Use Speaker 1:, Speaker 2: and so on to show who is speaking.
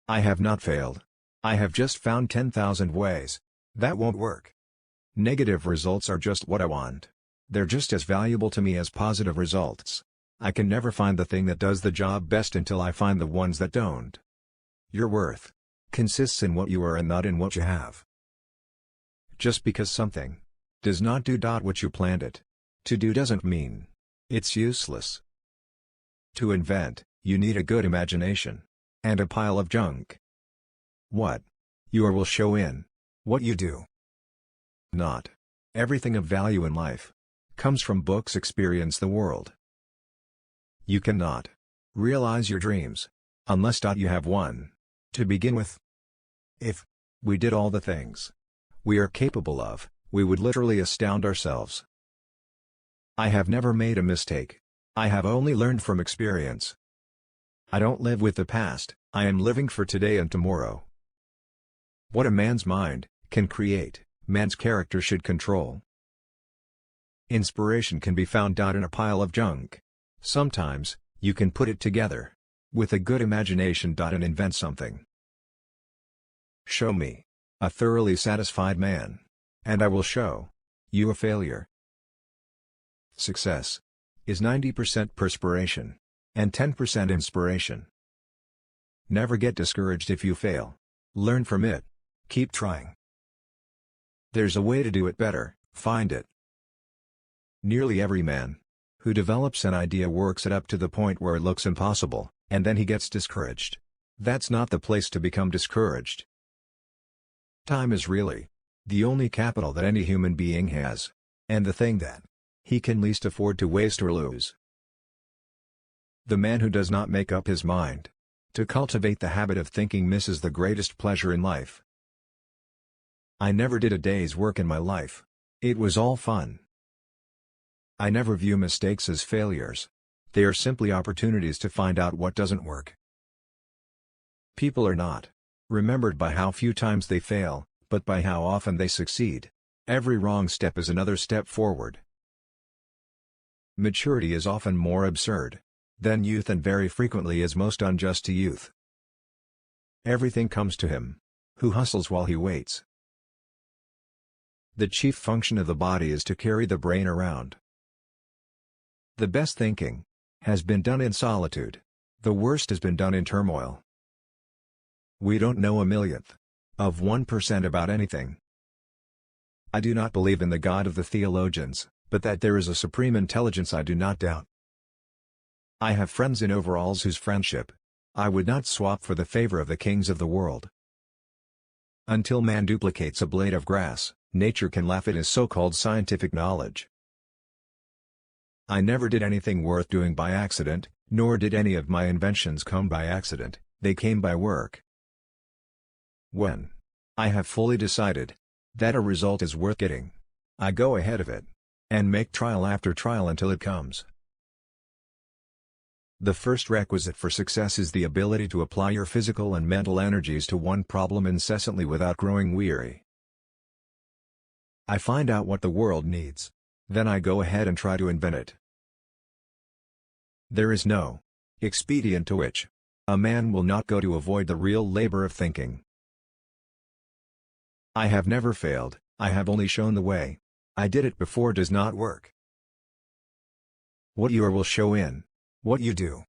Speaker 1: I have not failed. I have just found 10,000 ways. That won't work. Negative results are just what I want. They're just as valuable to me as positive results. I can never find the thing that does the job best until I find the ones that don't. Your worth consists in what you are and not in what you have. Just because something does not do what you planned it to do doesn't mean it's useless. To invent, you need a good imagination and a pile of junk. What you are will show in what you do. Not everything of value in life comes from books. Experience the world. You cannot realize your dreams unless you have one to begin with. If we did all the things we are capable of, we would literally astound ourselves. I have never made a mistake. I have only learned from experience. I don't live with the past, I am living for today and tomorrow. What a man's mind can create, man's character should control. Inspiration can be found in a pile of junk. Sometimes, you can put it together with a good imagination and invent something. Show me a thoroughly satisfied man, and I will show you a failure. Success is 90% perspiration and 10% inspiration. Never get discouraged if you fail. Learn from it. Keep trying. There's a way to do it better, find it. Nearly every man who develops an idea works it up to the point where it looks impossible, and then he gets discouraged. That's not the place to become discouraged. Time is really the only capital that any human being has, and the thing that he can least afford to waste or lose. The man who does not make up his mind to cultivate the habit of thinking misses the greatest pleasure in life. I never did a day's work in my life. It was all fun. I never view mistakes as failures. They are simply opportunities to find out what doesn't work. People are not remembered by how few times they fail, but by how often they succeed. Every wrong step is another step forward. Maturity is often more absurd than youth and very frequently is most unjust to youth. Everything comes to him who hustles while he waits. The chief function of the body is to carry the brain around. The best thinking has been done in solitude. The worst has been done in turmoil. We don't know a millionth of 1% about anything. I do not believe in the God of the theologians, but that there is a supreme intelligence I do not doubt. I have friends in overalls whose friendship I would not swap for the favor of the kings of the world. Until man duplicates a blade of grass, nature can laugh at his so-called scientific knowledge. I never did anything worth doing by accident, nor did any of my inventions come by accident, they came by work. When I have fully decided that a result is worth getting, I go ahead of it and make trial after trial until it comes. The first requisite for success is the ability to apply your physical and mental energies to one problem incessantly without growing weary. I find out what the world needs. Then I go ahead and try to invent it. There is no expedient to which a man will not go to avoid the real labor of thinking. I have never failed, I have only shown the way. I did it before does not work. What you are will show in what you do.